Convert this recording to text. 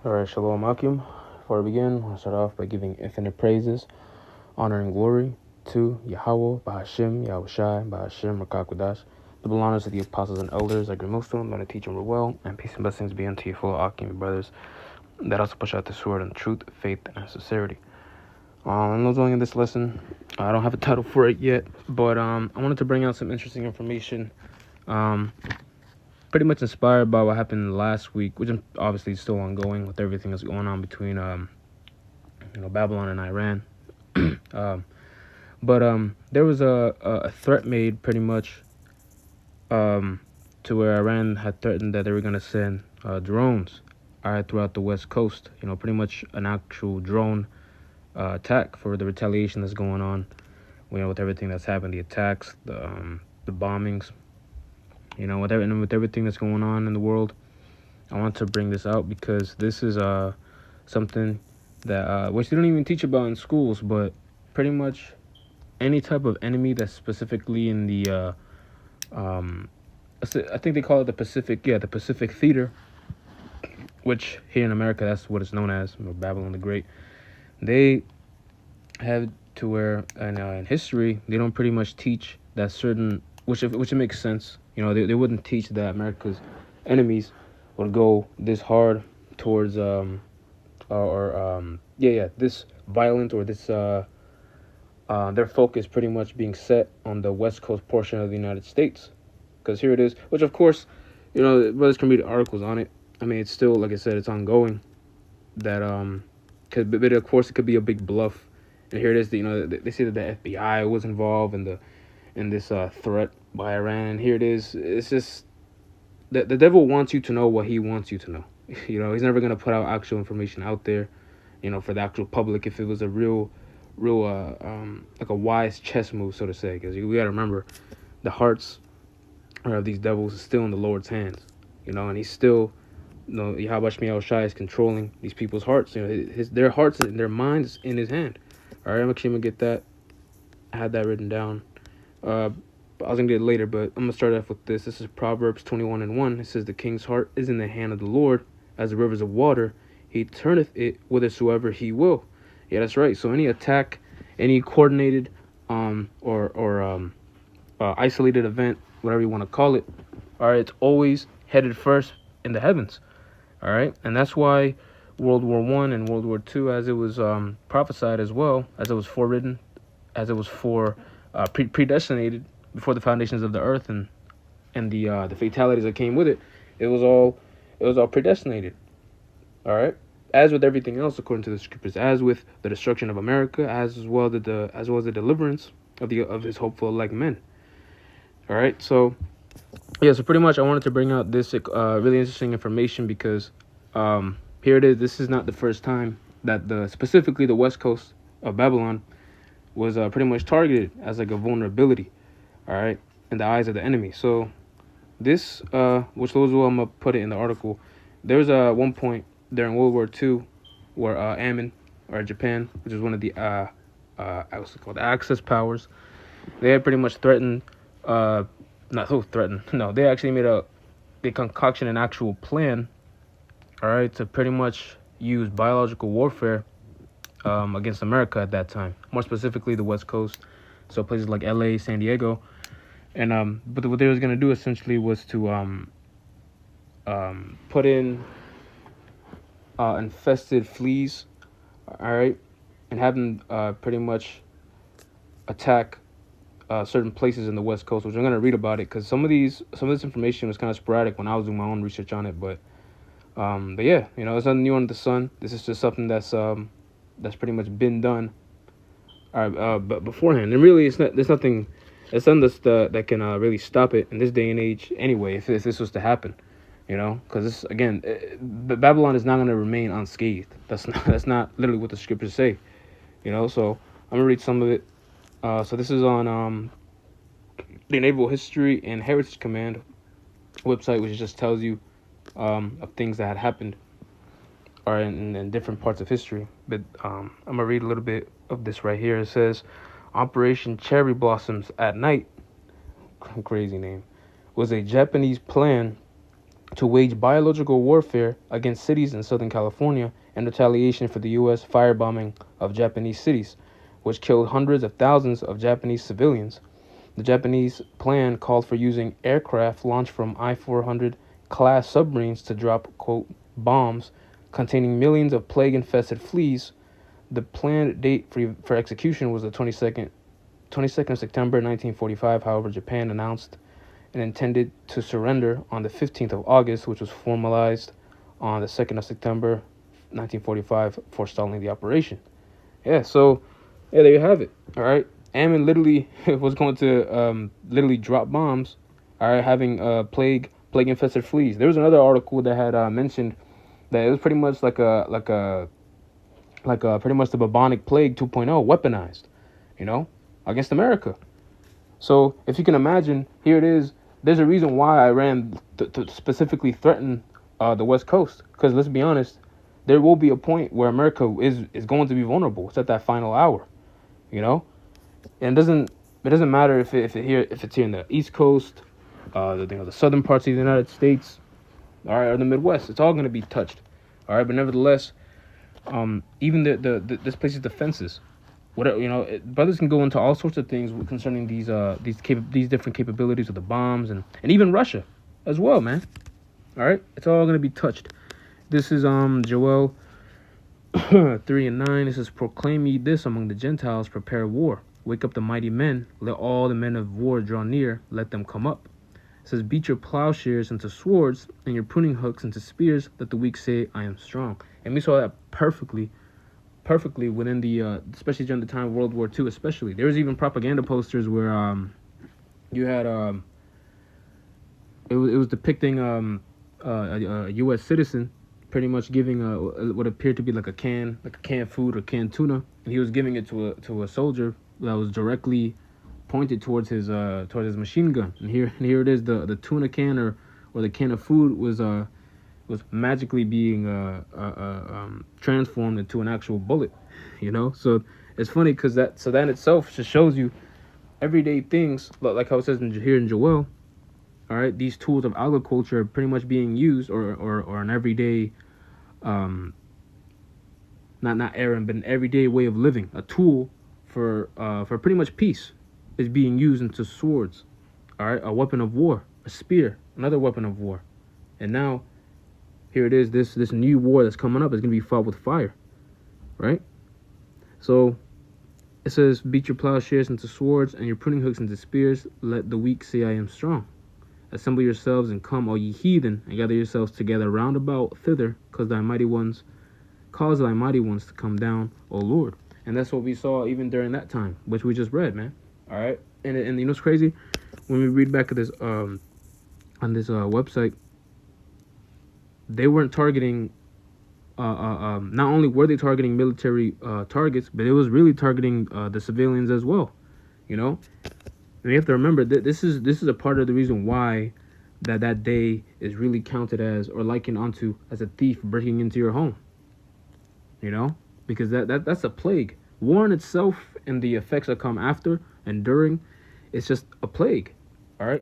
Alright, Shalom Akim. Before we begin, I want to start off by giving infinite praises, honor, and glory to Yahweh, Bahashim, Yahushai, Bahashim, Rakakwadash, double honors to the apostles and elders, like Muslim, that I teach and well, and peace and blessings be unto you, full Akim, brothers, that also push out the sword in truth, faith, and sincerity. I'm not doing in this lesson. I don't have a title for it yet, but I wanted to bring out some interesting information. Pretty much inspired by what happened last week, which is obviously still ongoing with everything that's going on between Babylon and Iran. But there was a threat made pretty much to where Iran had threatened that they were going to send drones throughout the West Coast. Pretty much an actual drone attack for the retaliation that's going on. With everything that's happened, the attacks, the bombings. With everything that's going on in the world, I want to bring this out because this is something that which they don't even teach about in schools, but pretty much any type of enemy that's specifically in the I think they call it the Pacific Theater, which here in America that's what it's known as, Babylon the Great. They have to where in history they don't pretty much teach that certain, which it makes sense. They wouldn't teach that America's enemies would go this hard towards this violent, or this their focus pretty much being set on the West Coast portion of the United States, because here it is, which of course brothers can read articles on it. I mean, it's still, like I said, it's ongoing. That but of course it could be a big bluff, and here it is. They say that the FBI was involved in this threat by Iran. And here it is. It's just the devil wants you to know what he wants you to know. He's never gonna put out actual information out there, for the actual public, if it was a real like a wise chess move, so to say. Because we gotta remember, the hearts of these devils is still in the Lord's hands. And he's still, Yahweh Shemiel Shai is controlling these people's hearts. Their hearts and their minds in his hand. All right, I'm actually gonna get that. I had that written down. I was going to get it later, but I'm going to start off with this. This is Proverbs 21:1. It says, "The king's heart is in the hand of the Lord, as the rivers of water. He turneth it whithersoever he will." Yeah, that's right. So any attack, any coordinated or isolated event, whatever you want to call it, all right, it's always headed first in the heavens. All right, and that's why World War I and World War II, as it was prophesied as well, as it was forewritten, as it was predestinated before the foundations of the earth, and the fatalities that came with it, it was all predestinated. All right, as with everything else according to the scriptures, as with the destruction of America, as well as the deliverance of his hopeful elect men. All right, so pretty much I wanted to bring out this really interesting information because here it is. This is not the first time that specifically the West Coast of Babylon was pretty much targeted as like a vulnerability, all right, in the eyes of the enemy. So this, which those I'm gonna put it in the article. There was one point during World War II where Ammon, or Japan, which is one of the what's it called, Axis powers, they had pretty much threatened, not so threatened. No, they actually they concoction an actual plan, all right, to pretty much use biological warfare against America at that time, more specifically the West Coast, so places like LA, San Diego, and but what they was gonna do essentially was to put in infested fleas, all right, and have them pretty much attack certain places in the West Coast, which I'm gonna read about it because some of this information was kind of sporadic when I was doing my own research on it, but yeah, it's nothing new under the sun. This is just something that's pretty much been done, but beforehand. And really, there's nothing that can really stop it in this day and age anyway, if this was to happen, because this, again, Babylon is not going to remain unscathed. That's not literally what the scriptures say, so I'm gonna read some of it. So this is on the Naval History and Heritage Command website, which just tells you of things that had happened or in different parts of history. But I'm going to read a little bit of this right here. It says, "Operation Cherry Blossoms at Night," crazy name, was a Japanese plan to wage biological warfare against cities in Southern California in retaliation for the U.S. firebombing of Japanese cities, which killed hundreds of thousands of Japanese civilians. The Japanese plan called for using aircraft launched from I-400 class submarines to drop, quote, bombs containing millions of plague-infested fleas. The planned date for execution was the 22nd of September 1945. However, Japan announced and intended to surrender on the 15th of August, which was formalized on the 2nd of September 1945, forestalling the operation. Yeah, so, yeah, there you have it, all right? Ammon literally was going to literally drop bombs, all right, having plague-infested fleas. There was another article that had mentioned that it was pretty much like pretty much the bubonic plague 2.0 weaponized, against America. So if you can imagine, here it is. There's a reason why Iran to specifically threaten the West Coast. Because let's be honest, there will be a point where America is going to be vulnerable. It's at that final hour, And it doesn't matter if it's here in the East Coast, the southern parts of the United States, all right, or the Midwest. It's all going to be touched, all right. But nevertheless, even this place's defenses. Whatever, brothers can go into all sorts of things concerning these different capabilities of the bombs and even Russia as well, man. All right, it's all gonna be touched. This is Joel 3:9. It says, "Proclaim ye this among the Gentiles: Prepare war. Wake up the mighty men. Let all the men of war draw near. Let them come up." It says, "Beat your plowshares into swords and your pruning hooks into spears. Let the weak say, I am strong." And we saw that perfectly within the especially during the time of World War II. Especially there was even propaganda posters where you had it was depicting a U.S. citizen pretty much giving what appeared to be like a canned food or canned tuna, and he was giving it to a soldier that was directly pointed towards his machine gun. And here it is, the tuna can or the can of food was magically being transformed into an actual bullet, So it's funny because that in itself just shows you everyday things, like how it says here in Joel. All right, these tools of agriculture are pretty much being used, or an everyday, not errand, but an everyday way of living. A tool for pretty much peace is being used into swords. All right, a weapon of war, a spear, another weapon of war, and now. Here it is, this new war that's coming up is going to be fought with fire, right? So it says, "Beat your plowshares into swords and your pruning hooks into spears. Let the weak say, I am strong. Assemble yourselves and come, all ye heathen, and gather yourselves together round about thither, cause thy mighty ones to come down, O Lord." And that's what we saw even during that time, which we just read, man. All right, and you know what's crazy? When we read back at this on this website, they weren't targeting. Not only were they targeting military targets, but it was really targeting the civilians as well. And you have to remember that this is a part of the reason why that day is really counted as, or likened onto, as a thief breaking into your home. Because that's a plague. War in itself and the effects that come after and during, it's just a plague.